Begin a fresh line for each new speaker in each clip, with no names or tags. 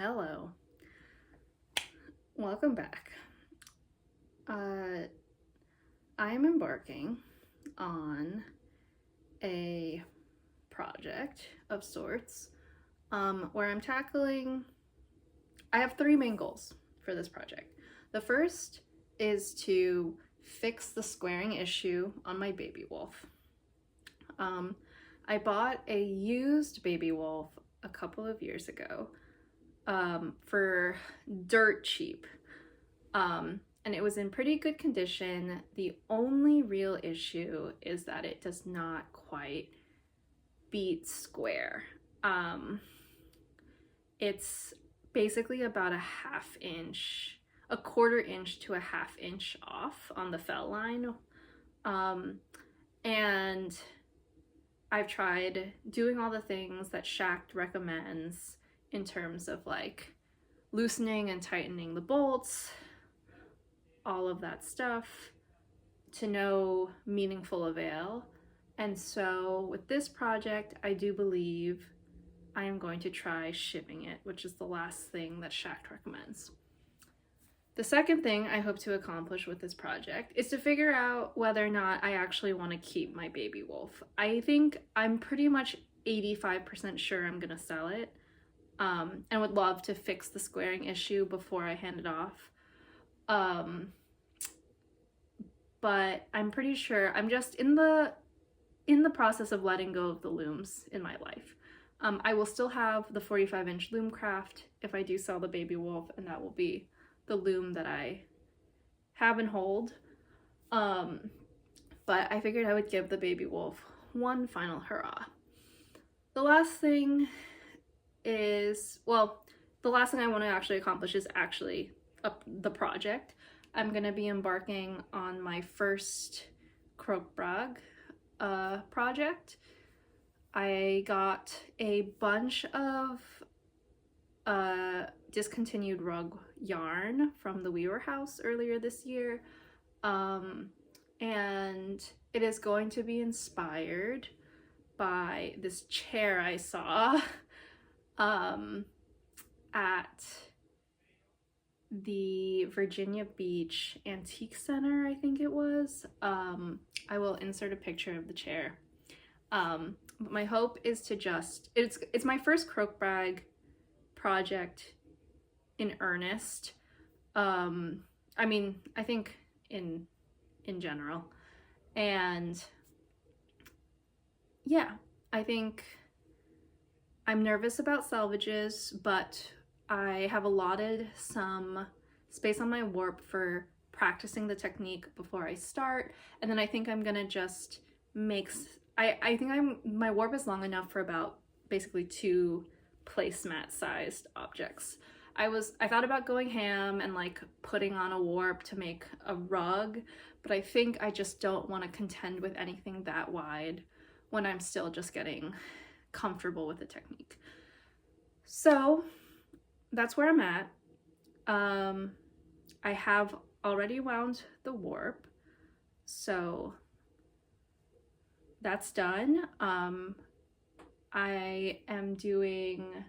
Hello. Welcome back. I am embarking on a project of sorts where I have three main goals for this project. The first is to fix the squaring issue on my baby wolf. I bought a used baby wolf a couple of years ago for dirt cheap. And it was in pretty good condition. The only real issue is that it does not quite beat square. It's basically about a quarter inch to a half inch off on the fell line. And I've tried doing all the things that Shacked recommends in terms of like loosening and tightening the bolts, all of that stuff, to no meaningful avail. And so with this project, I do believe I am going to try shipping it, which is the last thing that Shacked recommends. The second thing I hope to accomplish with this project is to figure out whether or not I actually want to keep my baby wolf. I think I'm pretty much 85% sure I'm gonna sell it, and would love to fix the squaring issue before I hand it off. But I'm pretty sure I'm just in the process of letting go of the looms in my life. I will still have the 45-inch Loomcraft if I do sell the baby wolf, and that will be the loom that I have and hold. But I figured I would give the baby wolf one final hurrah. The last thing I want to actually accomplish is actually the project. I'm gonna be embarking on my first krokbragd project. I got a bunch of discontinued rug yarn from the Weaver House earlier this year, and it is going to be inspired by this chair I saw at the Virginia Beach Antique Center, I think it was. I will insert a picture of the chair. But my hope is to it's my first krokbragd project in earnest. I mean, I think in general. And yeah, I think I'm nervous about salvages, but I have allotted some space on my warp for practicing the technique before I start, and then I think I'm gonna just I think my warp is long enough for about basically 2 placemat sized objects. I thought about going ham and like putting on a warp to make a rug, but I think I just don't want to contend with anything that wide when I'm still just getting comfortable with the technique. So that's where I'm at. I have already wound the warp, so that's done. I am doing,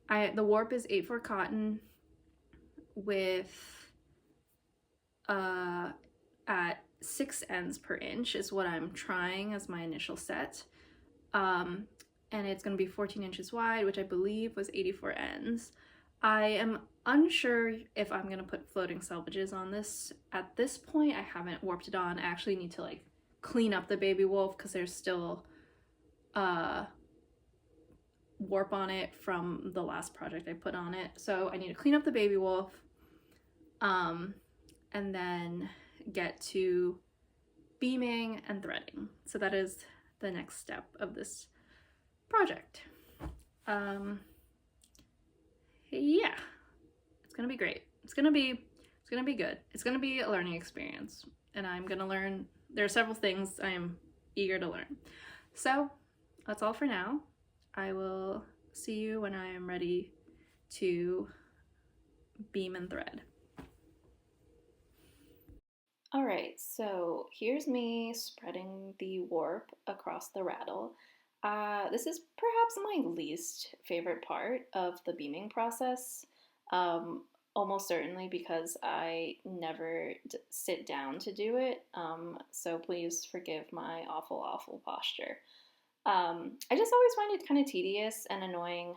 the warp is 8/4 cotton with, at 6 ends per inch is what I'm trying as my initial set. And it's gonna be 14 inches wide, which I believe was 84 ends. I am unsure if I'm gonna put floating salvages on this. At this point, I haven't warped it on. I actually need to like clean up the baby wolf because there's still warp on it from the last project I put on it. So I need to clean up the baby wolf, and then get to beaming and threading. So that is the next step of this project. Yeah, it's gonna be great. It's gonna be good. It's gonna be a learning experience, and I'm gonna learn. There are several things I am eager to learn. So that's all for now. I will see you when I am ready to beam and thread. All right, so here's me spreading the warp across the rattle. This is perhaps my least favorite part of the beaming process. Um, Almost certainly because I never sit down to do it. So please forgive my awful, awful posture. I just always find it kind of tedious and annoying,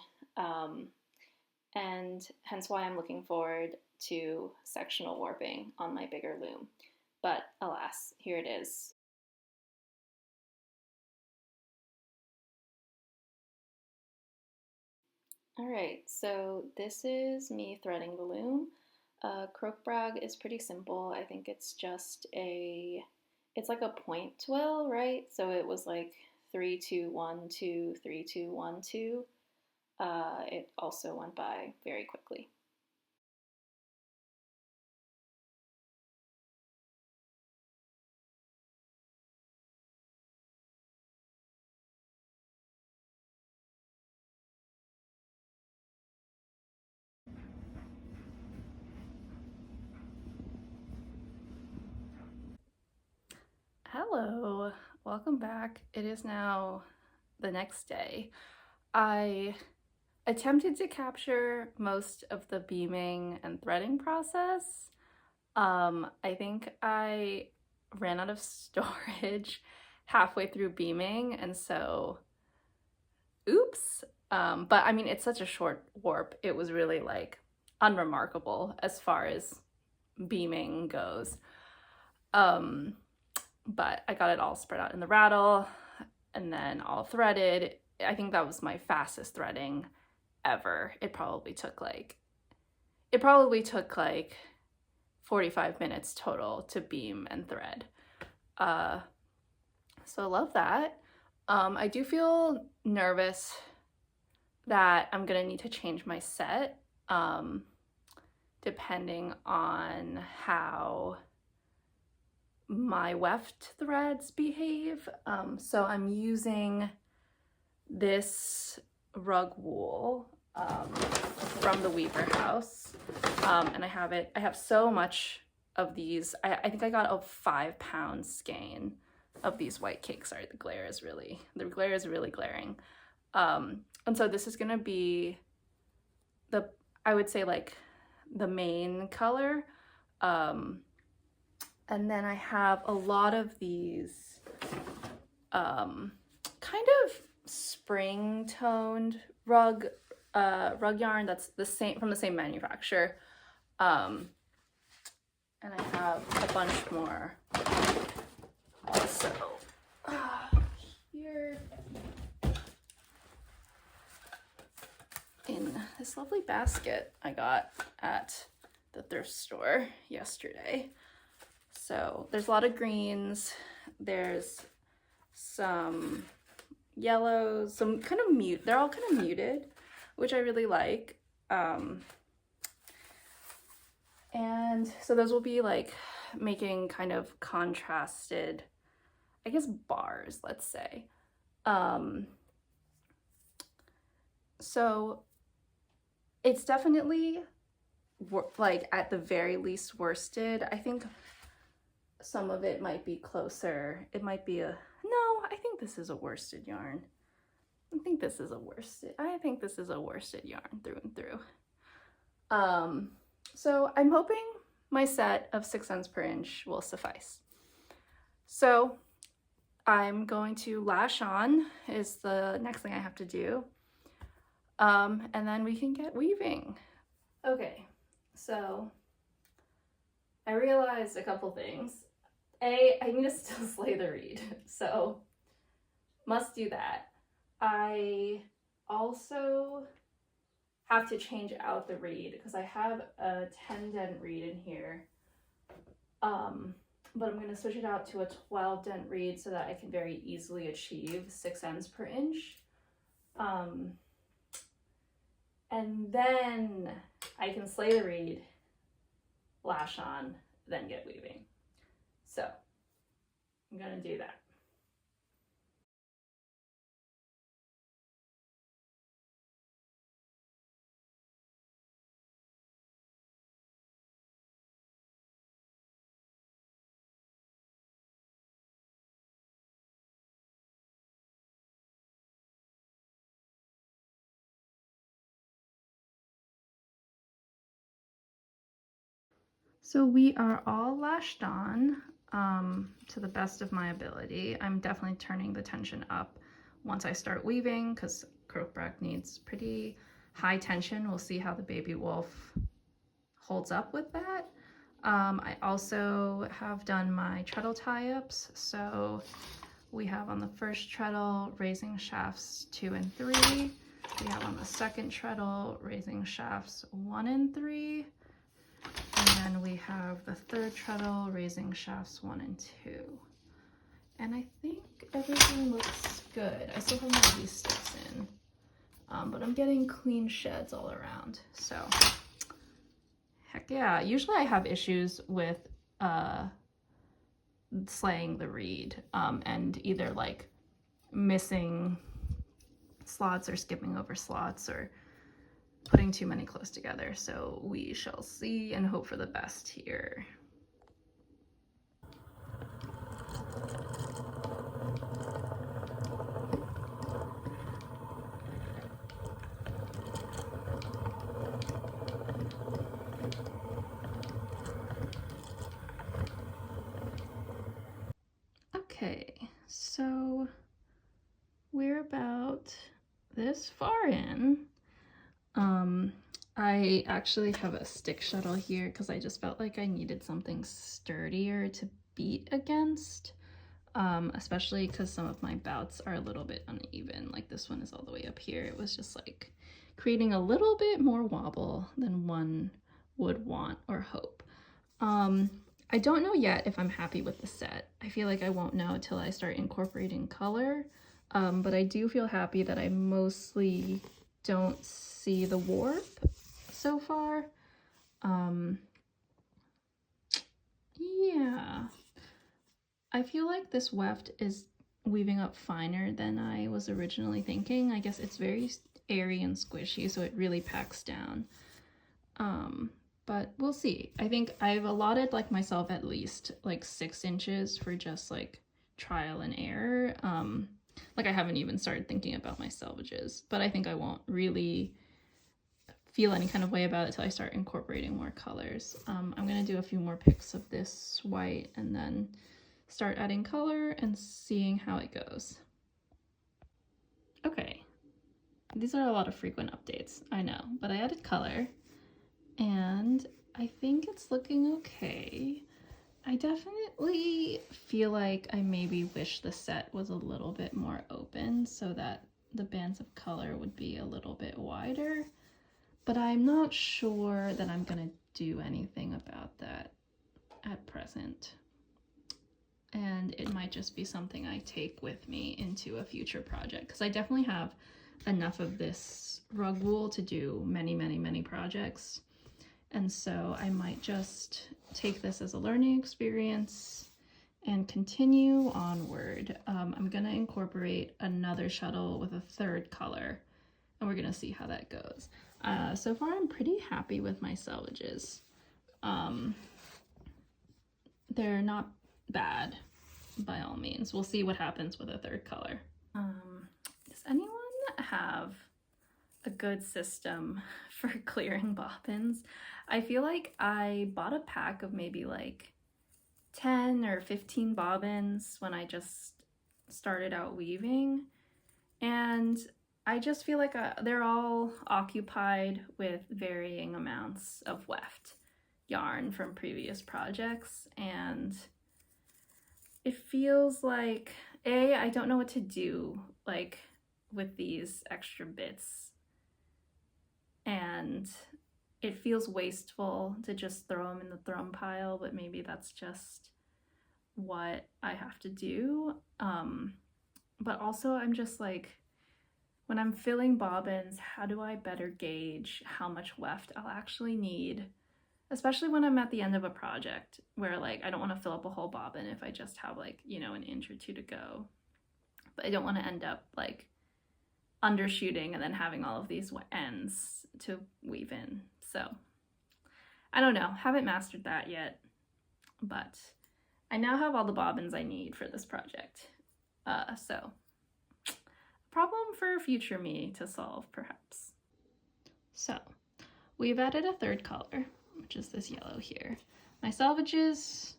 and hence why I'm looking forward to sectional warping on my bigger loom. But alas, here it is. All right, so this is me threading the loom. Krokbragd is pretty simple. I think it's just it's like a point twill, right? So it was like 3-2-1-2, 3-2-1-2. It also went by very quickly. Hello, welcome back. It is now the next day. I attempted to capture most of the beaming and threading process. I think I ran out of storage halfway through beaming, and so oops. But I mean, it's such a short warp. It was really like unremarkable as far as beaming goes. Um, but I got it all spread out in the rattle and then all threaded. I think that was my fastest threading ever. It probably took like 45 minutes total to beam and thread. So I love that. I do feel nervous that I'm gonna need to change my set, depending on how my weft threads behave. So I'm using this rug wool from the Weaver House, and I have so much of these. I think I got a 5-pound skein of these white cakes. Sorry, the glare is really glaring. And so this is gonna be I would say like the main color. And then I have a lot of these kind of spring toned rug yarn that's the same from the same manufacturer. And I have a bunch more also here in this lovely basket I got at the thrift store yesterday. So there's a lot of greens, there's some yellows, some kind of mute, they're all kind of muted, which I really like. And so those will be like making kind of contrasted, I guess, bars, let's say. So it's definitely like at the very least worsted. I think some of it might be closer. It might be no, I think this is a worsted yarn. I think this is a worsted yarn through and through. So I'm hoping my set of 6 ends per inch will suffice. So I'm going to lash on is the next thing I have to do. And then we can get weaving. Okay, so I realized a couple things. I need to still slay the reed, so must do that. I also have to change out the reed because I have a 10 dent reed in here. But I'm going to switch it out to a 12 dent reed so that I can very easily achieve 6 ends per inch. And then I can slay the reed, lash on, then get weaving. So I'm going to do that. So we are all lashed on to the best of my ability. I'm definitely turning the tension up once I start weaving because krokbragd needs pretty high tension. We'll see how the baby wolf holds up with that. I also have done my treadle tie-ups. So we have on the first treadle raising shafts 2 and 3. We have on the second treadle raising shafts 1 and 3. And then we have the third treadle raising shafts 1 and 2. And I think everything looks good. I still have more of these sticks in, but I'm getting clean sheds all around. So heck yeah. Usually I have issues with slaying the reed and either like missing slots or skipping over slots or putting too many close together. So we shall see and hope for the best here. Okay, so we're about this far in. I actually have a stick shuttle here because I just felt like I needed something sturdier to beat against, especially because some of my bouts are a little bit uneven. Like this one is all the way up here. It was just like creating a little bit more wobble than one would want or hope. I don't know yet if I'm happy with the set. I feel like I won't know until I start incorporating color, but I do feel happy that I mostly don't see the warp so far. Yeah. I feel like this weft is weaving up finer than I was originally thinking. I guess it's very airy and squishy, so it really packs down. But we'll see. I think I've allotted like myself at least like 6 inches for just like trial and error. Like I haven't even started thinking about my selvages, but I think I won't really feel any kind of way about it till I start incorporating more colors. I'm gonna do a few more picks of this white and then start adding color and seeing how it goes. Okay, these are a lot of frequent updates, I know, but I added color and I think it's looking okay. I definitely feel like I maybe wish the set was a little bit more open so that the bands of color would be a little bit wider, but I'm not sure that I'm gonna do anything about that at present. And it might just be something I take with me into a future project because I definitely have enough of this rug wool to do many, many, many projects. And so I might just take this as a learning experience and continue onward. I'm gonna incorporate another shuttle with a third color and we're gonna see how that goes. So far I'm pretty happy with my selvages. They're not bad by all means. We'll see what happens with a third color. Does anyone have a good system for clearing bobbins? I feel like I bought a pack of maybe like 10 or 15 bobbins when I just started out weaving, and I just feel like they're all occupied with varying amounts of weft yarn from previous projects, and it feels like I don't know what to do like with these extra bits, and it feels wasteful to just throw them in the thrown pile, but maybe that's just what I have to do. But also I'm just like, when I'm filling bobbins, how do I better gauge how much weft I'll actually need? Especially when I'm at the end of a project where like I don't want to fill up a whole bobbin if I just have like, you know, an inch or two to go. But I don't want to end up like undershooting and then having all of these ends to weave in. So I don't know, haven't mastered that yet, but I now have all the bobbins I need for this project. So problem for future me to solve, perhaps. So we've added a third color, which is this yellow here. my salvages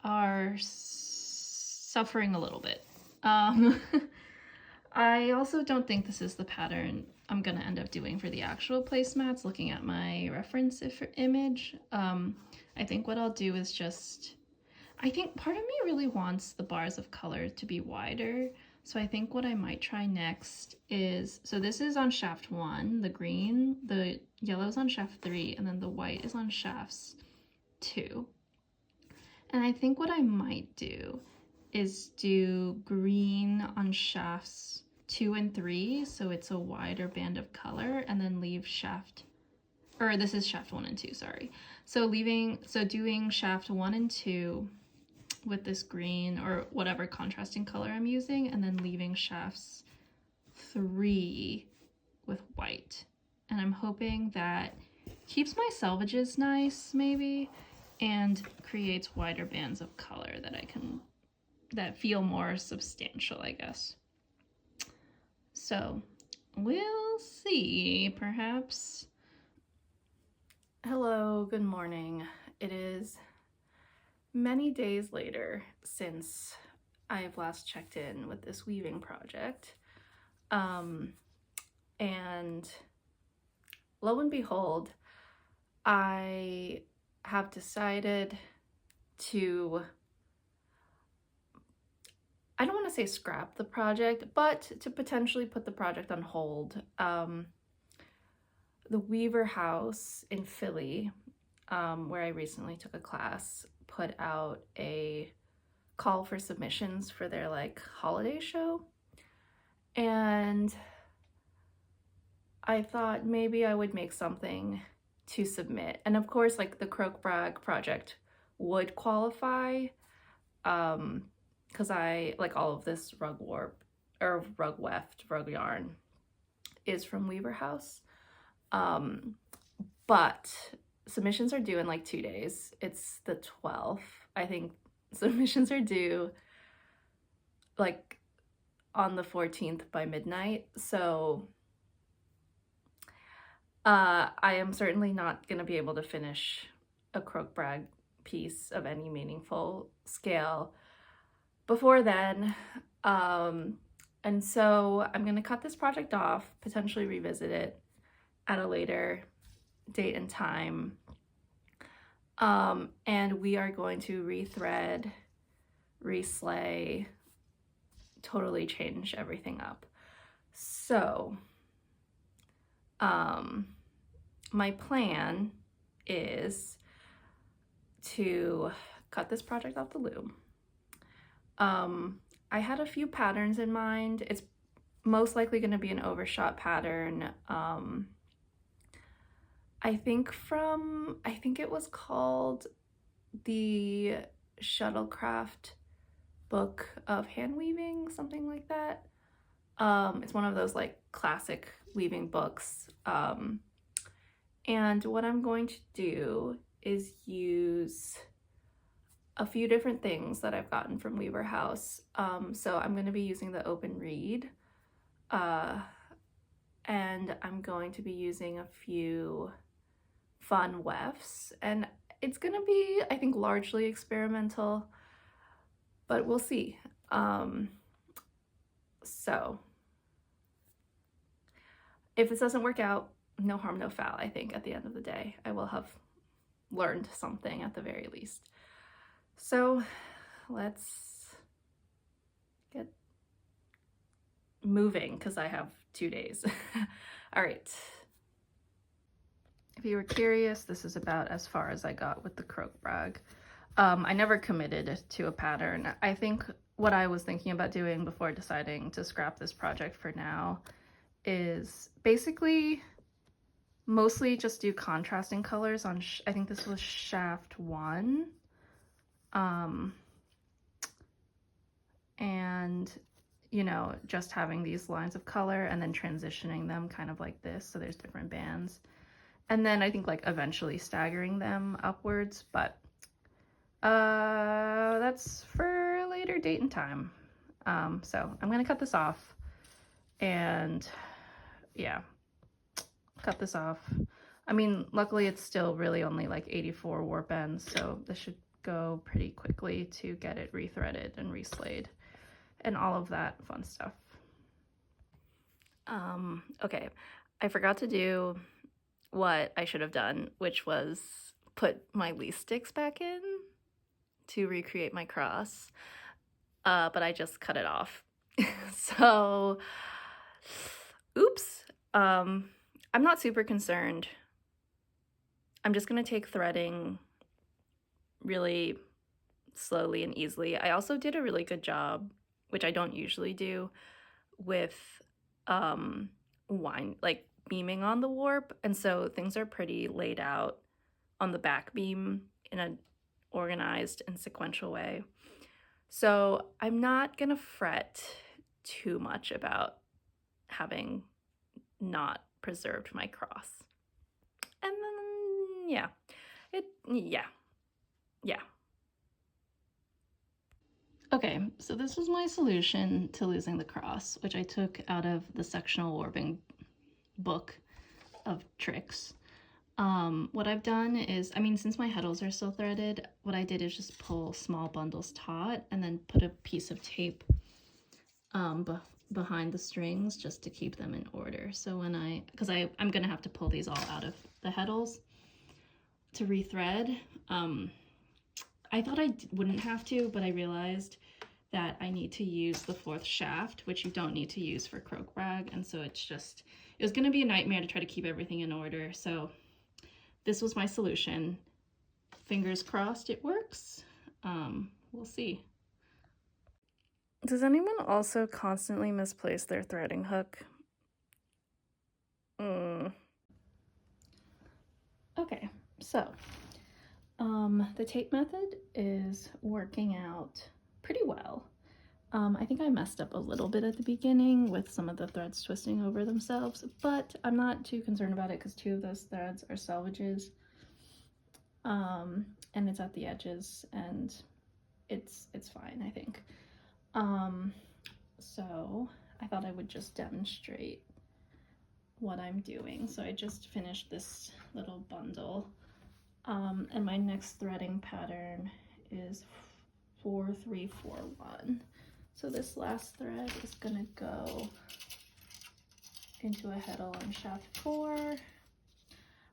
are suffering a little bit. I also don't think this is the pattern I'm gonna end up doing for the actual placemats, looking at my reference image. I think what I'll do is just, I think part of me really wants the bars of color to be wider. So I think what I might try next is, so this is on shaft 1, the green, the yellow's on shaft 3, and then the white is on shafts 2. And I think what I might do is do green on shafts 2 and 3, so it's a wider band of color, and then leave shaft, or this is shaft 1 and 2, sorry. So doing shaft 1 and 2 with this green or whatever contrasting color I'm using, and then leaving shafts 3 with white. And I'm hoping that keeps my salvages nice, maybe, and creates wider bands of color that feel more substantial, I guess. So we'll see, perhaps. Hello, good morning. It is many days later since I've last checked in with this weaving project. And lo and behold, I have decided to, I don't want to say scrap the project, but to potentially put the project on hold. The Weaver House in Philly, where I recently took a class, put out a call for submissions for their like holiday show. And I thought maybe I would make something to submit. And of course, like the krokbragd project would qualify, because I like all of this rug warp or rug weft, rug yarn is from Weaver House. But submissions are due in like 2 days. It's the 12th. I think submissions are due like on the 14th by midnight. So I am certainly not going to be able to finish a krokbragd piece of any meaningful scale before then. And so I'm going to cut this project off, potentially revisit it at a later date and time. And we are going to rethread, reslay, totally change everything up. So, my plan is to cut this project off the loom. I had a few patterns in mind. It's most likely going to be an overshot pattern. I think it was called the Shuttlecraft Book of Hand Weaving, something like that. It's one of those like classic weaving books. And what I'm going to do is use a few different things that I've gotten from Weaver House. So I'm going to be using the open reed, and I'm going to be using a few fun wefts, and it's going to be, I think, largely experimental, but we'll see. So if this doesn't work out, no harm, no foul. I think at the end of the day, I will have learned something at the very least. So let's get moving because I have 2 days. All right. If you were curious, this is about as far as I got with the krokbragd. I never committed to a pattern. I think what I was thinking about doing before deciding to scrap this project for now is basically mostly just do contrasting colors on, I think this was shaft 1. And, you know, just having these lines of color and then transitioning them kind of like this, so there's different bands. And then I think like eventually staggering them upwards, but that's for a later date and time. So I'm gonna cut this off, and yeah, cut this off. I mean, luckily it's still really only like 84 warp ends, so this should go pretty quickly to get it rethreaded and reslayed and all of that fun stuff. Okay, I forgot to do what I should have done, which was put my leaf sticks back in to recreate my cross, but I just cut it off. So, oops. I'm not super concerned. I'm just gonna take threading really slowly and easily. I also did a really good job, which I don't usually do, with like beaming on the warp, and so things are pretty laid out on the back beam in an organized and sequential way. So I'm not gonna fret too much about having not preserved my cross. And then yeah. Okay, so this was my solution to losing the cross, which I took out of the sectional warping book of tricks. What I've done is, I mean, since my heddles are still threaded, what I did is just pull small bundles taut and then put a piece of tape behind the strings just to keep them in order. So when because I'm gonna have to pull these all out of the heddles to rethread. I thought I wouldn't have to, but I realized that I need to use the 4th shaft, which you don't need to use for krokbragd, and so it was going to be a nightmare to try to keep everything in order, so this was my solution. Fingers crossed it works. We'll see. Does anyone also constantly misplace their threading hook? Okay, so the tape method is working out pretty well. I think I messed up a little bit at the beginning with some of the threads twisting over themselves, but I'm not too concerned about it because 2 of those threads are selvages. And it's at the edges and it's fine, I think. So I thought I would just demonstrate what I'm doing. So I just finished this little bundle. And my next threading pattern is 4, 3, 4, 1. So this last thread is gonna go into a heddle on shaft 4.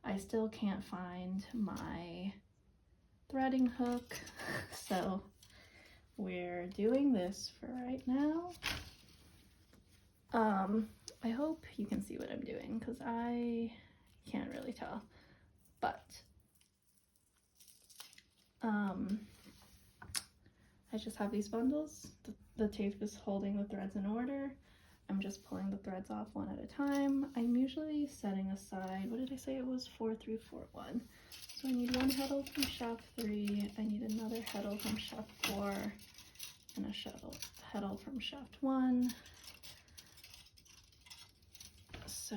I still can't find my threading hook, so we're doing this for right now. I hope you can see what I'm doing because I can't really tell, but I just have these bundles. The tape is holding the threads in order. I'm just pulling the threads off one at a time. I'm usually setting aside, what did I say it was? 4, 3, 4, 1. So I need 1 heddle from shaft 3. I need another heddle from shaft 4 and a heddle from shaft 1. So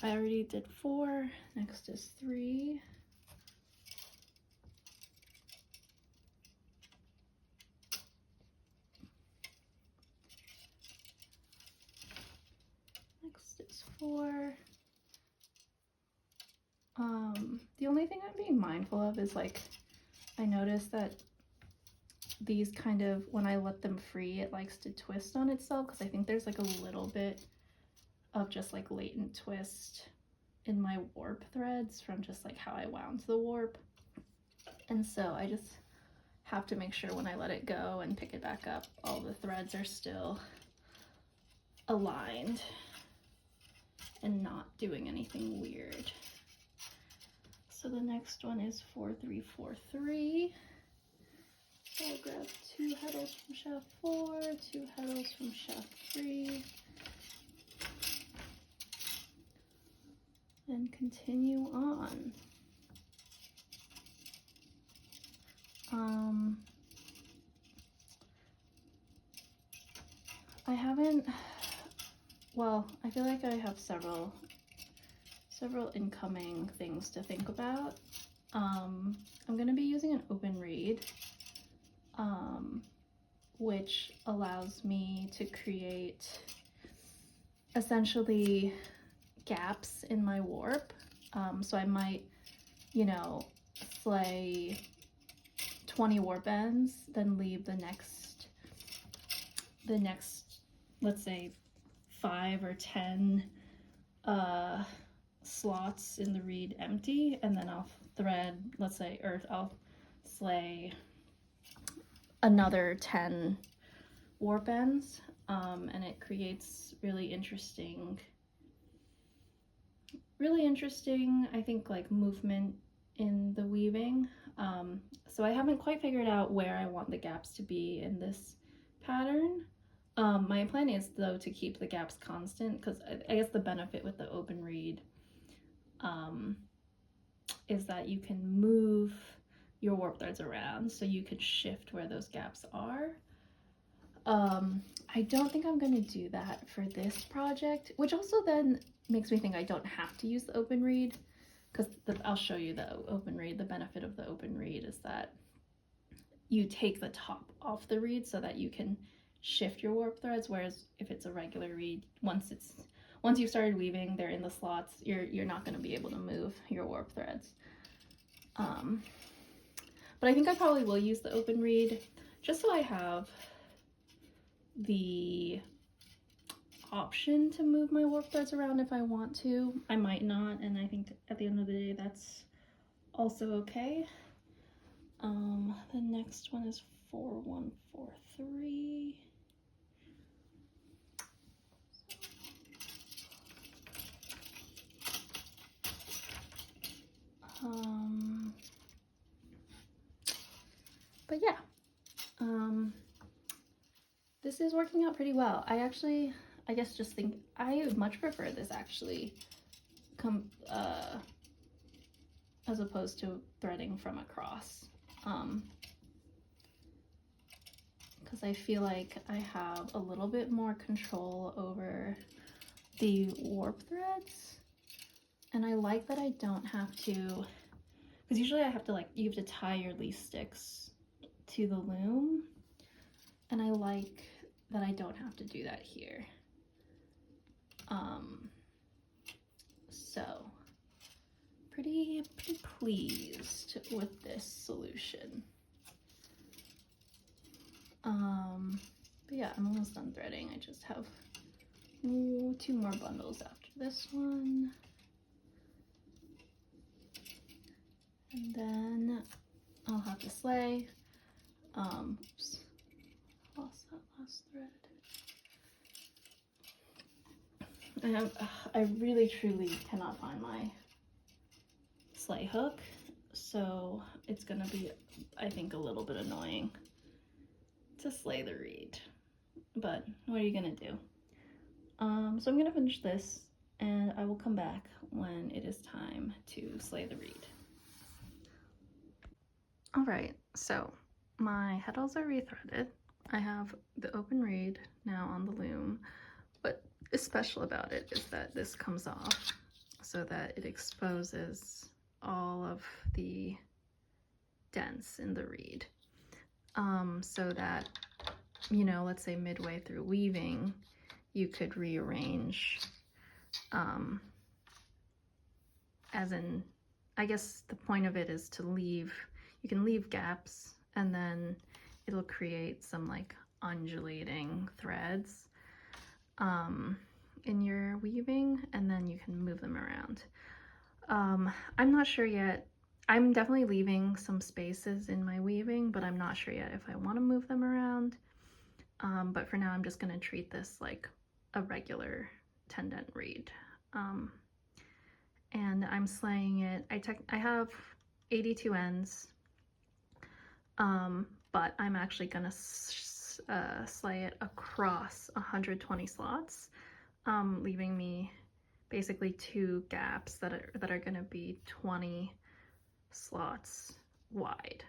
I already did 4. Next is 3. Next is 4. The only thing I'm being mindful of is like, I noticed that these kind of, when I let them free, it likes to twist on itself because I think there's like a little bit of just like latent twist in my warp threads from just like how I wound the warp. And so I just have to make sure when I let it go and pick it back up, all the threads are still aligned and not doing anything weird. So the next one is 4, 3, 4, 3. So I'll grab 2 heddles from shaft 4, 2 heddles from shaft 3, and continue on. I haven't, well, I feel like I have several incoming things to think about. I'm going to be using an open reed, which allows me to create essentially gaps in my warp So I might, you know, slay 20 warp ends, then leave the next, let's say 5 or 10 slots in the reed empty, and then I'll thread, let's say, or I'll slay another 10 warp ends, and it creates really interesting, I think, like movement in the weaving. So I haven't quite figured out where I want the gaps to be in this pattern. My plan is, though, to keep the gaps constant, because I guess the benefit with the open reed is that you can move your warp threads around, so you can shift where those gaps are. I don't think I'm going to do that for this project, which also then makes me think I don't have to use the open reed, because I'll show you the open reed. The benefit of the open reed is that you take the top off the reed so that you can shift your warp threads, whereas if it's a regular reed, once you've started weaving, they're in the slots, you're not going to be able to move your warp threads. But I think I probably will use the open reed, just so I have the option to move my warp threads around if I want to. I might not, and I think at the end of the day that's also okay. The next one is 4143. But yeah, this is working out pretty well. I guess just think I would much prefer this actually as opposed to threading from across, because I feel like I have a little bit more control over the warp threads, and I like that I don't have to, because usually I have to, like, you have to tie your leaf sticks to the loom, and I like that I don't have to do that here. So pretty pleased with this solution. But yeah, I'm almost done threading. I just have 2 more bundles after this one, and then I'll have to slay. Oops, lost that last thread. I really truly cannot find my slay hook, so it's gonna be, I think, a little bit annoying to slay the reed, but what are you gonna do? So I'm gonna finish this, and I will come back when it is time to slay the reed. All right, so my heddles are rethreaded. I have the open reed now on the loom. What is special about it is that this comes off so that it exposes all of the dents in the reed, so that, you know, let's say midway through weaving, you could rearrange, as in, I guess the point of it is to leave, you can leave gaps, and then it'll create some like undulating threads in your weaving, and then you can move them around. I'm not sure yet. I'm definitely leaving some spaces in my weaving, but I'm not sure yet if I want to move them around. But for now, I'm just going to treat this like a regular 10-dent reed. And I'm slaying it. I have 82 ends, but I'm actually going to slay it across 120 slots, leaving me basically 2 gaps that are going to be 20 slots wide.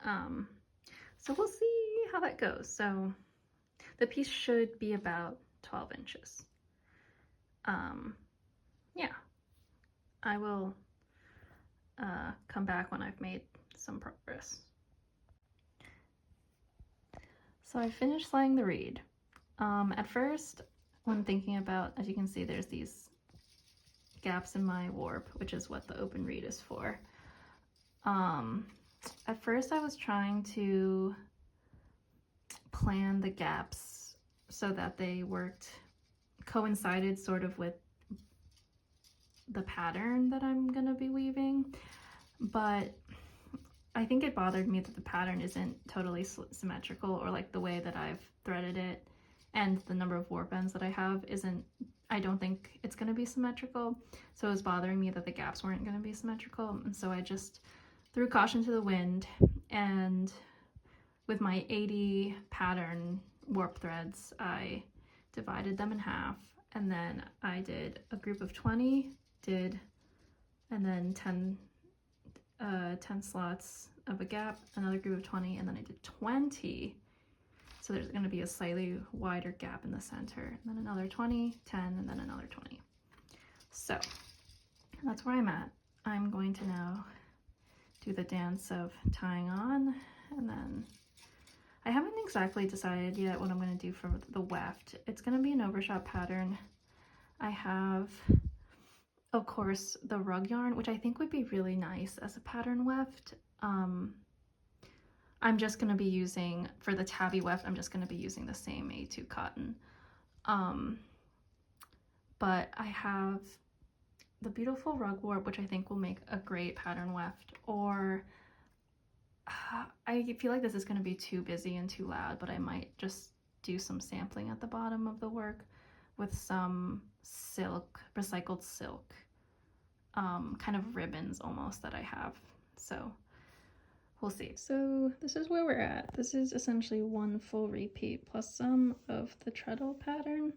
So we'll see how that goes. So the piece should be about 12 inches. Yeah, I will come back when I've made some progress. So I finished slaying the reed. At first, when thinking about, as you can see, there's these gaps in my warp, which is what the open reed is for. At first I was trying to plan the gaps so that they coincided sort of with the pattern that I'm gonna be weaving, but I think it bothered me that the pattern isn't totally symmetrical, or like the way that I've threaded it and the number of warp ends that I have isn't, I don't think it's going to be symmetrical. So it was bothering me that the gaps weren't going to be symmetrical. And so I just threw caution to the wind, and with my 80 pattern warp threads, I divided them in half, and then I did a group of 20, and then 10 slots of a gap, another group of 20, and then I did 20. So there's going to be a slightly wider gap in the center, and then another 20, 10, and then another 20. So that's where I'm at. I'm going to now do the dance of tying on, and then I haven't exactly decided yet what I'm going to do for the weft. It's going to be an overshot pattern. I have, of course, the rug yarn, which I think would be really nice as a pattern weft. I'm just going to be using, for the tabby weft, I'm just going to be using the same A2 cotton. But I have the beautiful rug warp, which I think will make a great pattern weft, or I feel like this is going to be too busy and too loud, but I might just do some sampling at the bottom of the work with some silk, recycled silk, kind of ribbons almost that I have. So we'll see. So this is where we're at. This is essentially one full repeat plus some of the treadle pattern.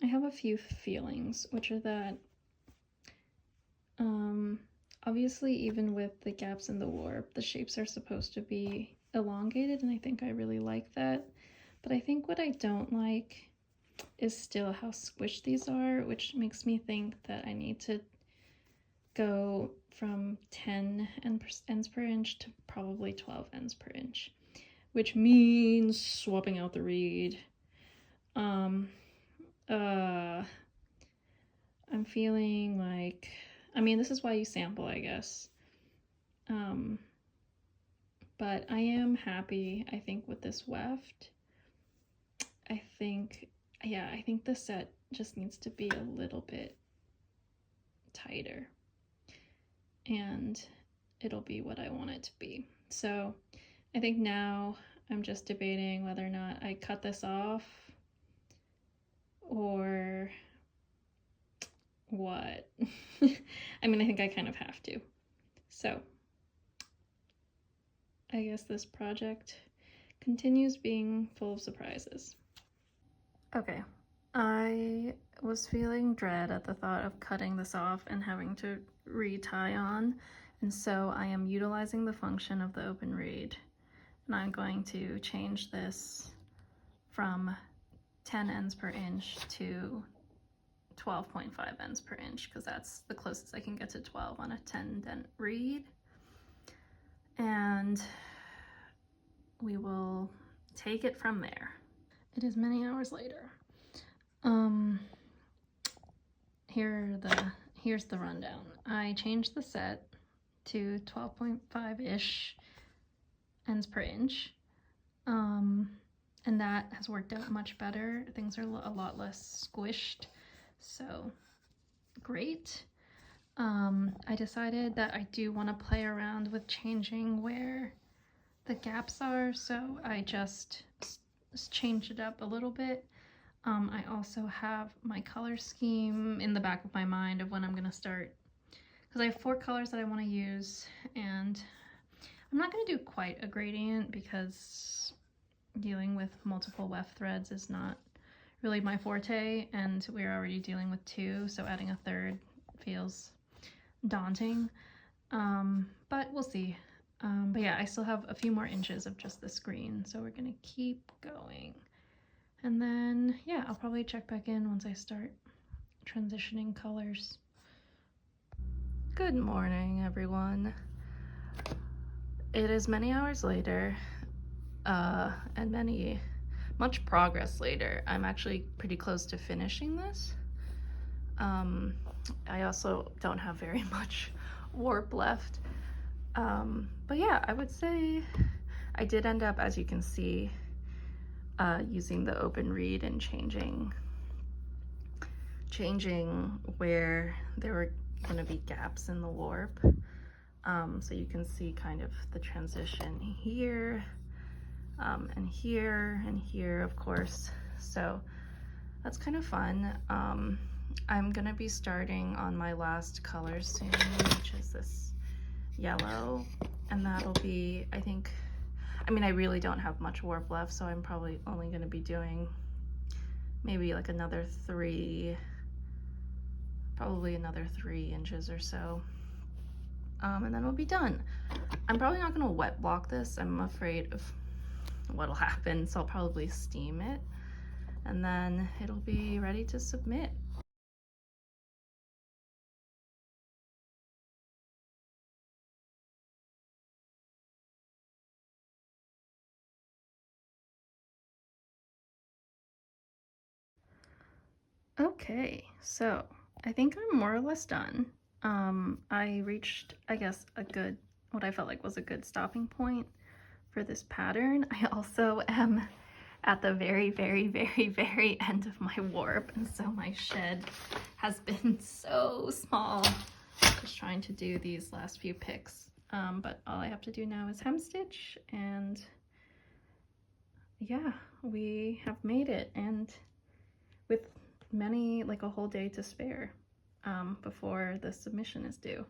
I have a few feelings, which are that obviously even with the gaps in the warp, the shapes are supposed to be elongated, and I think I really like that. But I think what I don't like is still how squished these are, which makes me think that I need to go from 10 ends per inch to probably 12 ends per inch, which means swapping out the reed. I'm feeling like, I mean, this is why you sample, I guess. But I am happy, I think, with this weft. I think the set just needs to be a little bit tighter, and it'll be what I want it to be. So I think now I'm just debating whether or not I cut this off or what. I mean, I think I kind of have to. So I guess this project continues being full of surprises. Okay, I was feeling dread at the thought of cutting this off and having to re-tie on, and so I am utilizing the function of the open reed, and I'm going to change this from 10 ends per inch to 12.5 ends per inch, because that's the closest I can get to 12 on a 10 dent reed. And we will take it from there. It is many hours later. Here's the rundown. I changed the set to 12.5-ish ends per inch. And that has worked out much better. Things are a lot less squished, so great. I decided that I do want to play around with changing where the gaps are, so I just changed it up a little bit. I also have my color scheme in the back of my mind of when I'm going to start, because I have 4 colors that I want to use, and I'm not going to do quite a gradient because dealing with multiple weft threads is not really my forte, and we're already dealing with 2, so adding a 3rd feels daunting, but we'll see. But yeah, I still have a few more inches of just this green, so we're gonna keep going, and then yeah, I'll probably check back in once I start transitioning colors. Good morning, everyone. It is many hours later, and much progress later. I'm actually pretty close to finishing this. I also don't have very much warp left. But yeah, I would say I did end up, as you can see, using the open reed and changing where there were going to be gaps in the warp. So you can see kind of the transition here, and here, and here, of course. So that's kind of fun. I'm gonna be starting on my last color soon, which is this yellow, and that'll be, I think, I mean, I really don't have much warp left, so I'm probably only gonna be doing maybe like probably another 3 inches or so. And then we'll be done. I'm probably not gonna wet block this. I'm afraid of what'll happen, so I'll probably steam it, and then it'll be ready to submit. Okay, so I think I'm more or less done. I reached, I guess, what I felt like was a good stopping point for this pattern. I also am at the very, very, very, very end of my warp, and so my shed has been so small just trying to do these last few picks. But all I have to do now is hem stitch, and yeah, we have made it, and with like a whole day to spare before the submission is due.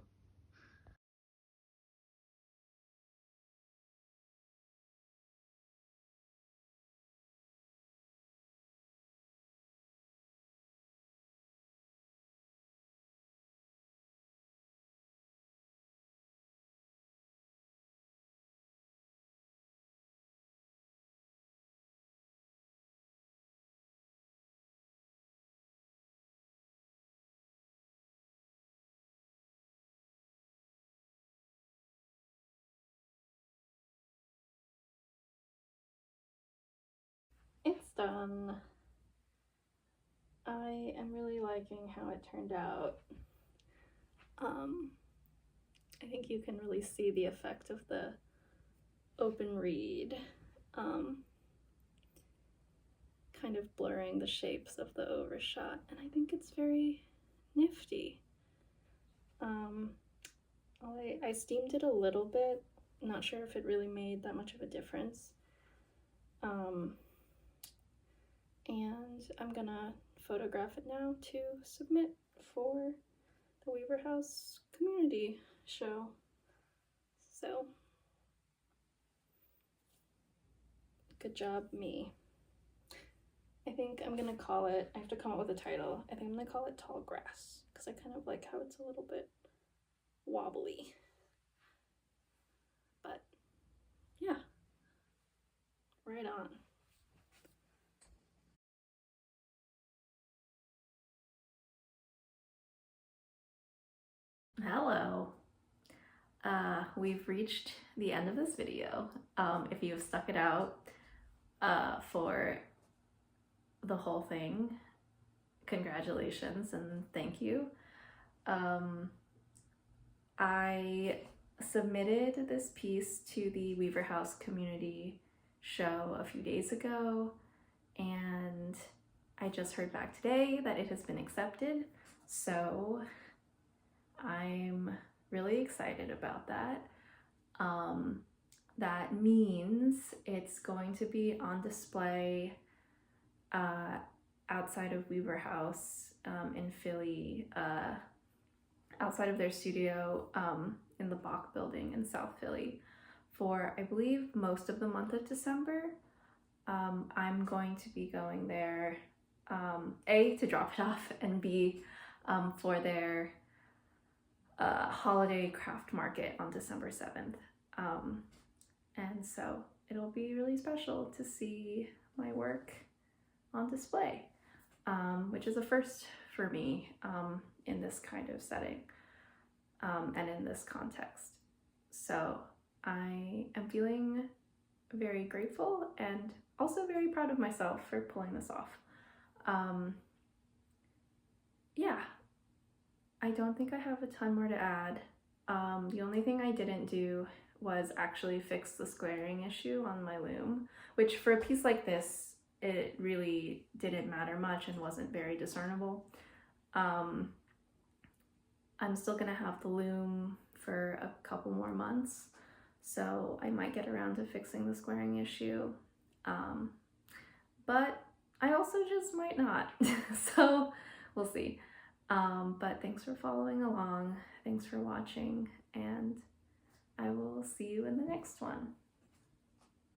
It's done. I am really liking how it turned out. I think you can really see the effect of the open reed, kind of blurring the shapes of the overshot, and I think it's very nifty. I steamed it a little bit, not sure if it really made that much of a difference. And I'm gonna photograph it now to submit for the Weaver House community show. So, good job, me. I think I'm gonna call it, I have to come up with a title. I think I'm gonna call it Tall Grass, because I kind of like how it's a little bit wobbly. But yeah, right on. Hello. We've reached the end of this video. If you've stuck it out for the whole thing, congratulations and thank you. I submitted this piece to the Weaver House community show a few days ago, and I just heard back today that it has been accepted, so I'm really excited about that. That means it's going to be on display outside of Weaver House in Philly, outside of their studio in the Bach building in South Philly for, I believe, most of the month of December. I'm going to be going there, A, to drop it off, and B, for their holiday craft market on December 7th. And so it'll be really special to see my work on display, which is a first for me in this kind of setting and in this context. So I am feeling very grateful and also very proud of myself for pulling this off. Yeah, I don't think I have a ton more to add. The only thing I didn't do was actually fix the squaring issue on my loom, which for a piece like this, it really didn't matter much and wasn't very discernible. I'm still gonna have the loom for a couple more months, so I might get around to fixing the squaring issue. But I also just might not, so we'll see. But thanks for following along, thanks for watching, and I will see you in the next one.